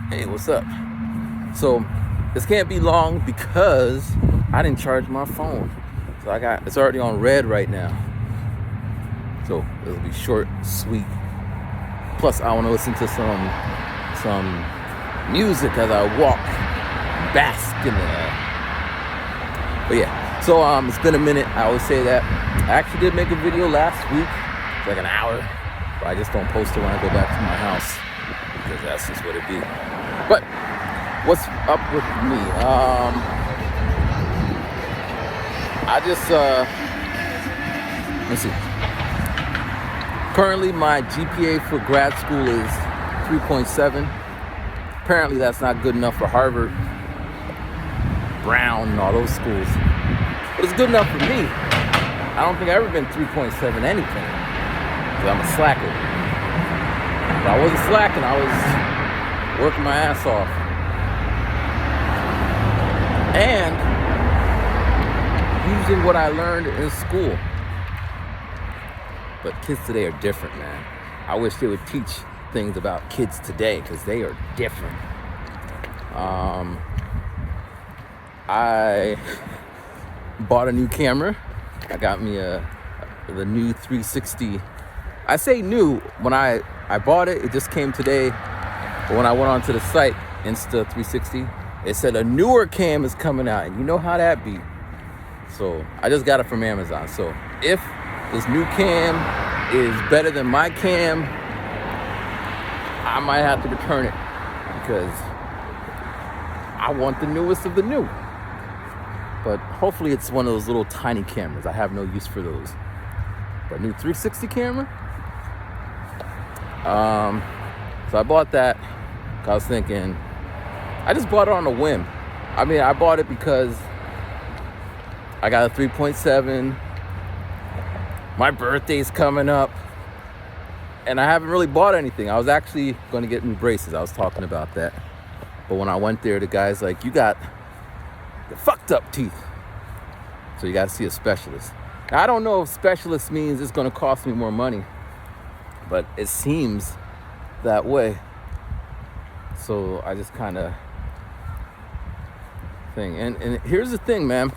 Hey, what's up? So this can't be long because I didn't charge my phone. So it's already on red right now. So it'll be short, sweet. Plus I want to listen to some music as I walk, bask in the. But yeah, so it's been a minute. I always say that. I actually did make a video last week, it's like an hour, but I just don't post it when I go back to my house because that's just what it be. But what's up with me? Let's see. Currently, my GPA for grad school is 3.7. Apparently, that's not good enough for Harvard, Brown, and all those schools. But it's good enough for me. I don't think I've ever been 3.7 anything. Because I'm a slacker. If I wasn't slacking, I was working my ass off. And using what I learned in school. But kids today are different, man. I wish they would teach things about kids today because they are different. I bought a new camera. I got me the new 360. I say new, when I bought it, it just came today. But when I went onto the site, Insta360, it said a newer cam is coming out. And you know how that be. So I just got it from Amazon. So if this new cam is better than my cam, I might have to return it because I want the newest of the new. But hopefully it's one of those little tiny cameras. I have no use for those. But new 360 camera. So I bought that. I was thinking, I just bought it on a whim. I mean, I bought it because I got a 3.7. My birthday's coming up. And I haven't really bought anything. I was actually going to get new braces. I was talking about that. But when I went there, the guy's like, you got the fucked up teeth. So you got to see a specialist. Now, I don't know if specialist means it's going to cost me more money. But it seems that way. So I just kind of thing. And here's the thing, man.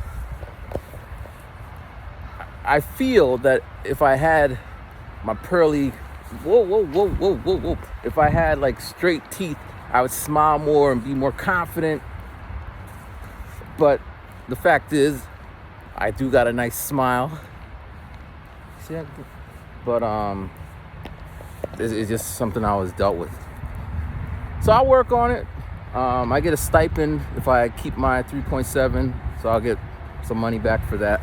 I feel that if I had my pearly, whoa. If I had like straight teeth, I would smile more and be more confident. But the fact is, I do got a nice smile. See that? But it's just something I was dealt with. So I'll work on it. I get a stipend if I keep my 3.7, so I'll get some money back for that.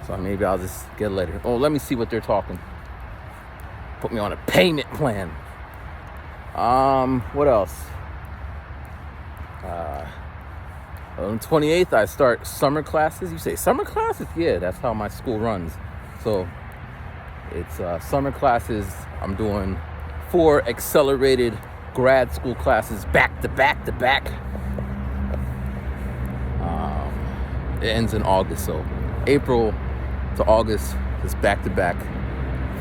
So maybe I'll just get it later. Oh, let me see what they're talking. Put me on a payment plan. What else? On the 28th, I start summer classes. You say summer classes? Yeah, that's how my school runs. So it's summer classes. I'm doing 4 accelerated grad school classes back to back. It ends in August, so April to August is back to back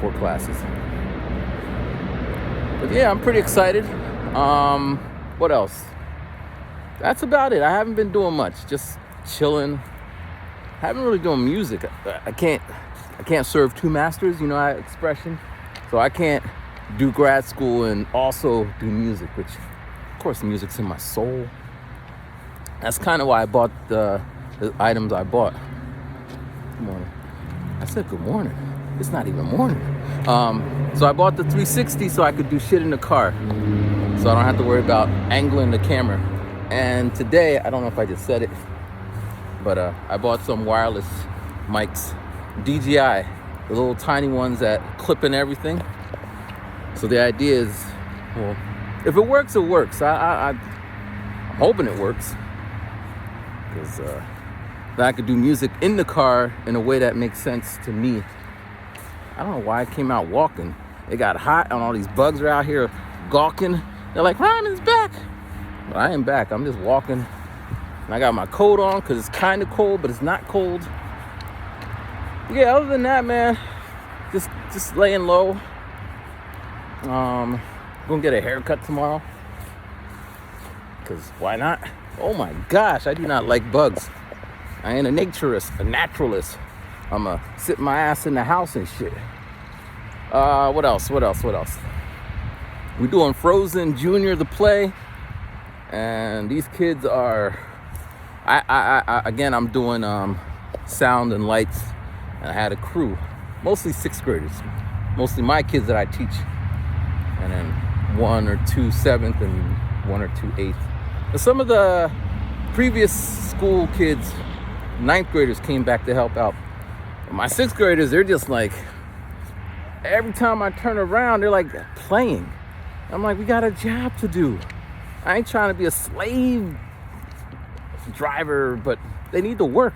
4 classes. But yeah, I'm pretty excited. What else? That's about it. I haven't been doing much, just chilling. Haven't really done music. I can't serve 2 masters, you know that expression. So I can't do grad school and also do music, which of course music's in my soul. That's kind of why I bought the items I bought. Good morning. I said good morning. It's not even morning. So I bought the 360 so I could do shit in the car. So I don't have to worry about angling the camera. And today, I don't know if I just said it, but I bought some wireless mics, DJI, the little tiny ones that clip in everything. So the idea is, well, if it works, it works. I'm hoping it works. Because then I could do music in the car in a way that makes sense to me. I don't know why I came out walking. It got hot and all these bugs are out here gawking. They're like, Ryman's back. But I ain't back. I'm just walking. And I got my coat on because it's kind of cold, but it's not cold. Yeah, other than that, man, just laying low. Gonna get a haircut tomorrow. because why not? Oh my gosh, I do not like bugs. I ain't a naturalist. I'ma sit my ass in the house and shit. What else? We're doing Frozen Junior the play, and these kids are. I'm doing sound and lights, and I had a crew, mostly 6th graders, mostly my kids that I teach, and then 1 or 2 7th and 1 or 2 8th. And some of the previous school kids, 9th graders, came back to help out. My 6th graders, they're just like, every time I turn around, they're like playing. I'm like, we got a job to do. I ain't trying to be a slave driver, but they need to work.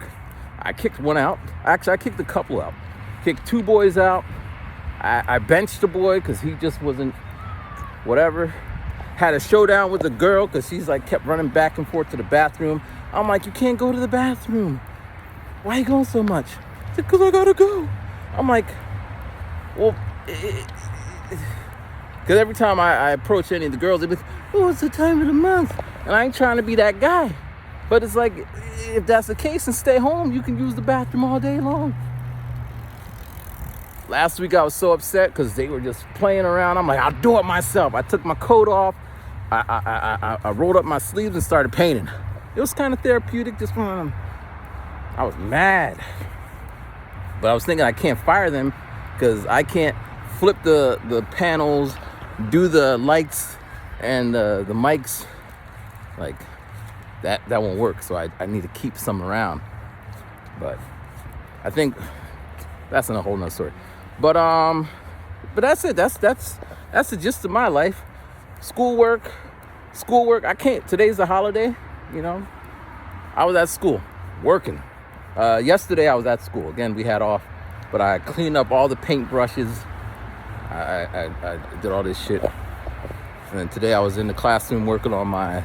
I kicked one out. Actually, I kicked a couple out. Kicked 2 boys out. I benched a boy because he just wasn't whatever. Had a showdown with a girl because she's like kept running back and forth to the bathroom. I'm like, you can't go to the bathroom. Why are you going so much? She said, because I gotta go. I'm like, well, because every time I approach any of the girls, they're like, oh, it's the time of the month. And I ain't trying to be that guy. But it's like, if that's the case, and stay home, you can use the bathroom all day long. Last week I was so upset because they were just playing around. I'm like, I'll do it myself. I took my coat off. I rolled up my sleeves and started painting. It was kind of therapeutic. Just I was mad. But I was thinking I can't fire them because I can't flip the panels, do the lights and the mics. Like, that won't work. So I need to keep some around. But I think that's a whole nother story. But that's it. That's the gist of my life. Schoolwork. I can't. Today's a holiday. You know, I was at school working. Yesterday I was at school. Again, we had off, but I cleaned up all the paint brushes. I did all this shit. And then today I was in the classroom working on my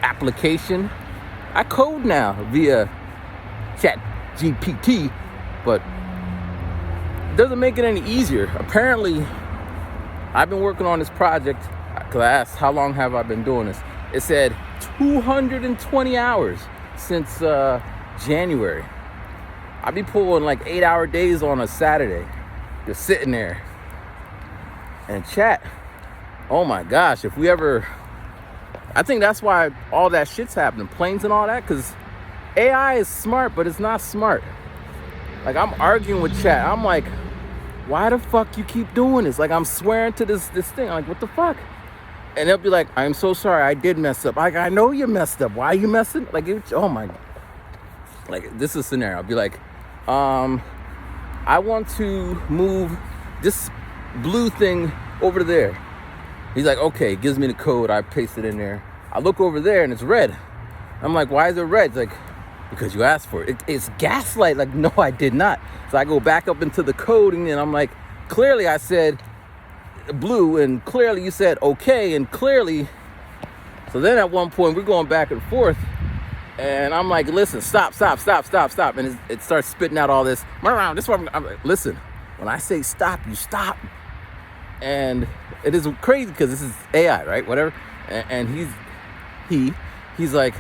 application. I code now via ChatGPT, but it doesn't make it any easier. Apparently, I've been working on this project because I asked how long have I been doing this. It said 220 hours since January. I be pulling like 8-hour days on a Saturday, just sitting there and chat. Oh my gosh, if we ever, I think that's why all that shit's happening, planes and all that, because AI is smart, but it's not smart. Like, I'm arguing with chat. I'm like, why the fuck you keep doing this? Like, I'm swearing to this thing. I'm like, what the fuck? And they'll be like, I'm so sorry, I did mess up. Like, I know you messed up. Why are you messing? Like, oh my, like, this is a scenario. I'll be like, I want to move this blue thing over there. He's like, okay, gives me the code. I paste it in there. I look over there and it's red. I'm like, why is it red? It's like, because you asked for it. It's gaslight. Like, no, I did not. So I go back up into the code and I'm like, clearly I said blue and clearly you said okay and clearly. So then at one point we're going back and forth and I'm like, listen, stop. And it starts spitting out all this. This is what I'm like, listen, when I say stop, you stop. And it is crazy because this is AI, right? Whatever. And he's like,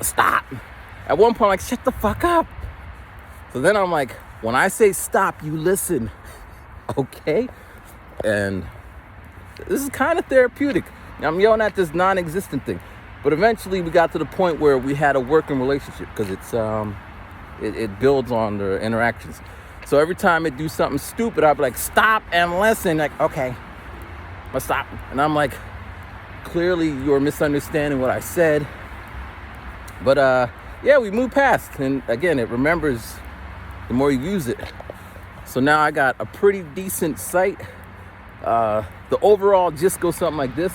stop. At one point, I'm like, shut the fuck up. So then I'm like, when I say stop, you listen. Okay? And this is kind of therapeutic. I'm yelling at this non-existent thing. But eventually we got to the point where we had a working relationship because it builds on the interactions. So every time it do something stupid, I'll be like, stop and listen. Like, okay, but stop. And I'm like, clearly you're misunderstanding what I said. But yeah, we moved past. And again, it remembers the more you use it. So now I got a pretty decent site. The overall gist goes something like this.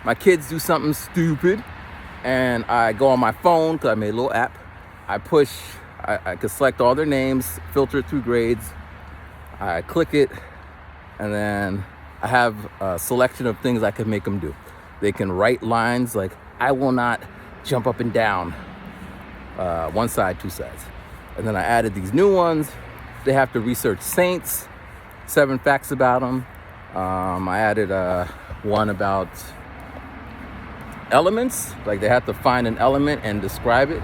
My kids do something stupid and I go on my phone because I made a little app. I can select all their names, filter it through grades. I click it, and then I have a selection of things I can make them do. They can write lines like, I will not jump up and down, one side, two sides. And then I added these new ones. They have to research saints, 7 facts about them. I added one about elements, like they have to find an element and describe it.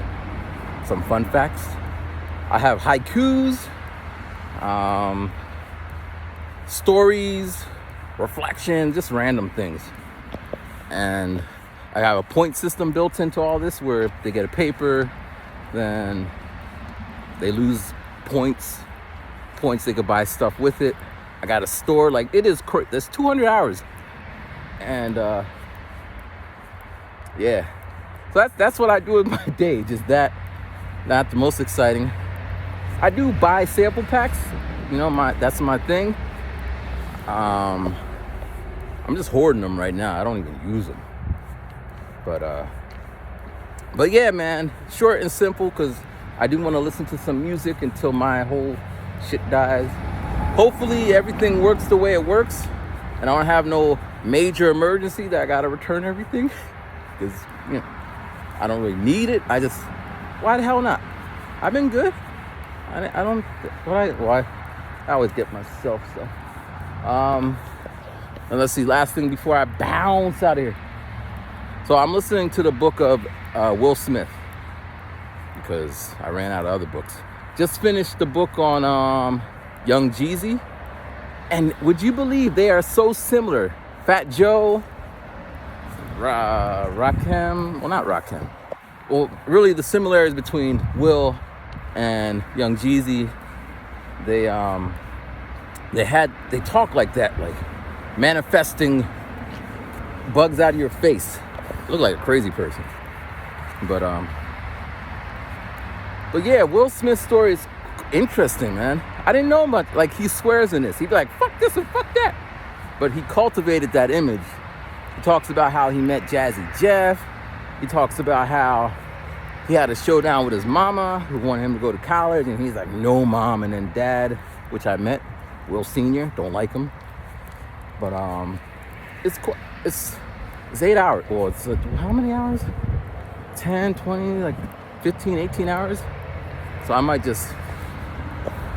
Some fun facts. I have haikus, stories, reflection, just random things. And I have a point system built into all this where if they get a paper, then they lose points. They could buy stuff with it. I got a store, like it is there's 200 hours. And yeah. So that's what I do with my day, just that. Not the most exciting. I do buy sample packs, that's my thing. I'm just hoarding them right now. I don't even use them. But yeah, man, short and simple, because I do want to listen to some music until my whole shit dies. Hopefully everything works the way it works, and I don't have no major emergency that I gotta return everything, because I don't really need it. Why the hell not? I've been good. I don't. Why? I always get myself so. And let's see. Last thing before I bounce out of here. So I'm listening to the book of Will Smith, because I ran out of other books. Just finished the book on Young Jeezy, and would you believe they are so similar? Fat Joe, Rakim. Well, not Rakim. Well, really, the similarities between Will and Young Jeezy, they talk like that, like manifesting bugs out of your face. Look like a crazy person. But yeah, Will Smith's story is interesting, man. I didn't know much. Like, he swears in this. He'd be like, fuck this and fuck that. But he cultivated that image. He talks about how he met Jazzy Jeff. He talks about how he had a showdown with his mama, who wanted him to go to college, and he's like, no, mom. And then dad, which I met, Will Sr., don't like him. But it's 8 hours. Well, it's how many hours? 10, 20, like 15, 18 hours. So I might just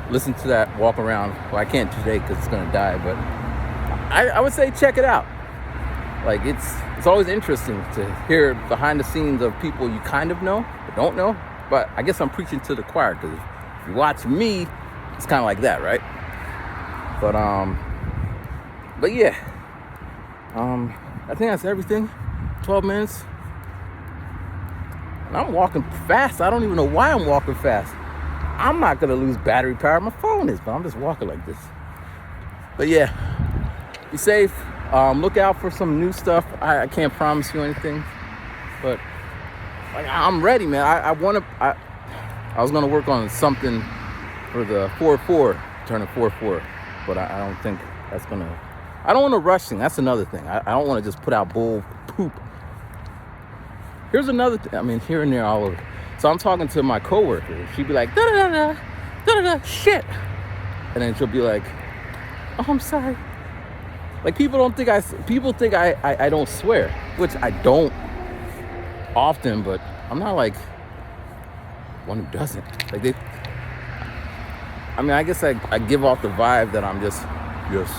listen to that, walk around. Well, I can't today because it's gonna die, but I would say check it out. Like, it's always interesting to hear behind the scenes of people you kind of know but don't know. But I guess I'm preaching to the choir, because if you watch me, it's kind of like that, right? But yeah, I think that's everything. 12 minutes. And I'm walking fast. I don't even know why I'm walking fast. I'm not gonna lose battery power. My phone is, but I'm just walking like this. But yeah, be safe. Look out for some new stuff. I can't promise you anything, but like, I'm ready, man. I was gonna work on something for the 4-4, turning 4-4, but I don't think that's gonna. I don't want to rush things. That's another thing. I don't want to just put out bull poop. Here's another thing. I mean, here and there, all over. So I'm talking to my coworker. She'd be like, da da da da da da, shit, and then she'll be like, oh, I'm sorry. Like, people think I don't swear, which I don't often, but I'm not like one who doesn't. Like, I guess I give off the vibe that I'm just, yes,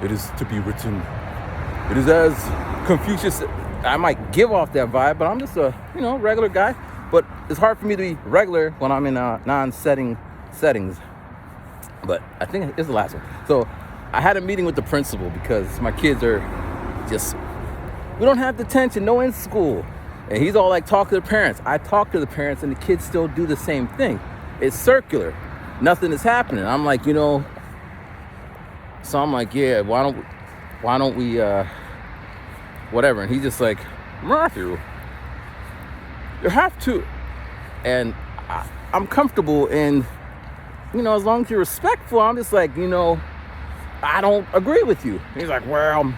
it is to be written. It is as Confucius. I might give off that vibe, but I'm just a, regular guy. But it's hard for me to be regular when I'm in settings. But I think it's the last one. So I had a meeting with the principal because my kids are just, we don't have detention, no in school. And he's all like, talk to the parents. I talk to the parents and the kids still do the same thing. It's circular. Nothing is happening. I'm like, so I'm like, yeah, why don't we, whatever. And he's just like, Matthew, you have to. And I'm comfortable in, as long as you're respectful, I'm just like, I don't agree with you. He's like, well, and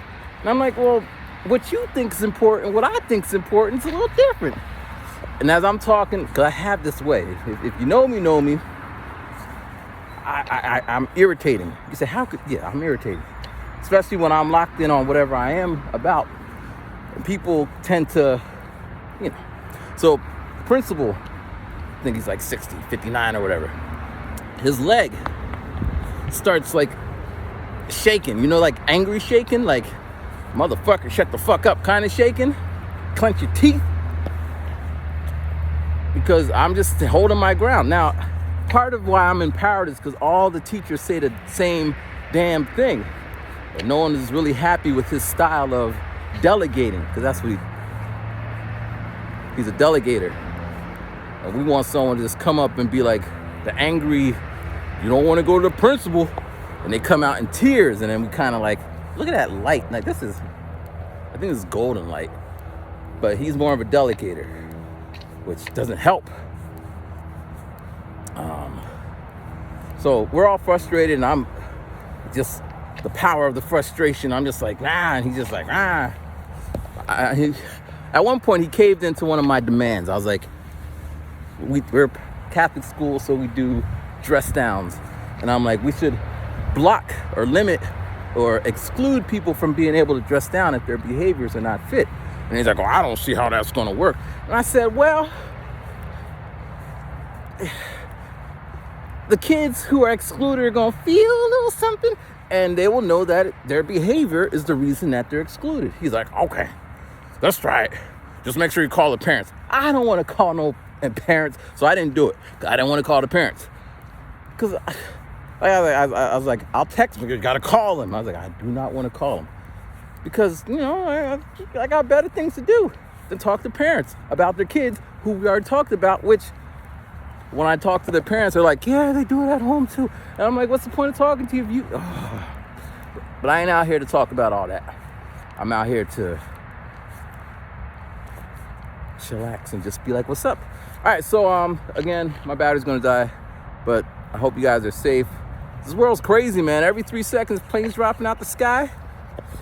I'm like, well, what you think is important, what I think is important is a little different. And as I'm talking, because I have this way, if you know me, I'm irritating. You say, how could, yeah, I'm irritating. Especially when I'm locked in on whatever I am about. And people tend to, So, principal, I think he's like 60, 59 or whatever. His leg starts like shaking, like angry shaking, like motherfucker, shut the fuck up kind of shaking, clench your teeth, because I'm just holding my ground. Now, part of why I'm empowered is because all the teachers say the same damn thing, but no one is really happy with his style of delegating, because that's what he's a delegator. And we want someone to just come up and be like the angry, you don't want to go to the principal, and they come out in tears, and then we kind of like, look at that light, like I think this is golden light, but he's more of a delegator, which doesn't help. So we're all frustrated, and I'm just the power of the frustration. I'm just like, and he's just like, at one point, he caved into one of my demands. I was like, we're Catholic school, so we do dress downs, and I'm like, we should block or limit or exclude people from being able to dress down if their behaviors are not fit. And he's like, I don't see how that's going to work. And I said, well, the kids who are excluded are going to feel a little something, and they will know that their behavior is the reason that they're excluded. He's like, okay, let's try it. Just make sure you call the parents. I don't want to call no parents, so I didn't do it. I didn't want to call the parents. Because I was like, I'll text them. You got to call them. I was like, I do not want to call them. Because, I got better things to do than talk to parents about their kids who we already talked about, which when I talk to their parents, they're like, yeah, they do it at home too. And I'm like, what's the point of talking to you if you... But I ain't out here to talk about all that. I'm out here to chillax and just be like, what's up? All right, so again, my battery's gonna die, but I hope you guys are safe. This world's crazy, man. Every 3 seconds, planes dropping out the sky.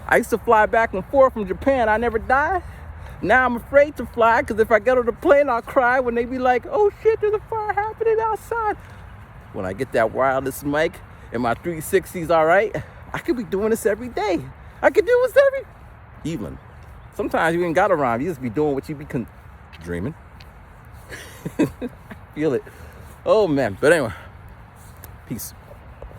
I used to fly back and forth from Japan. I never died. Now I'm afraid to fly, because if I get on the plane, I'll cry when they be like, oh shit, there's a fire happening outside. When I get that wireless mic and my 360's all right, I could be doing this every day. I could do this every evening. Sometimes you ain't got to rhyme. You just be doing what you be dreaming. Feel it. Oh, man. But anyway, peace.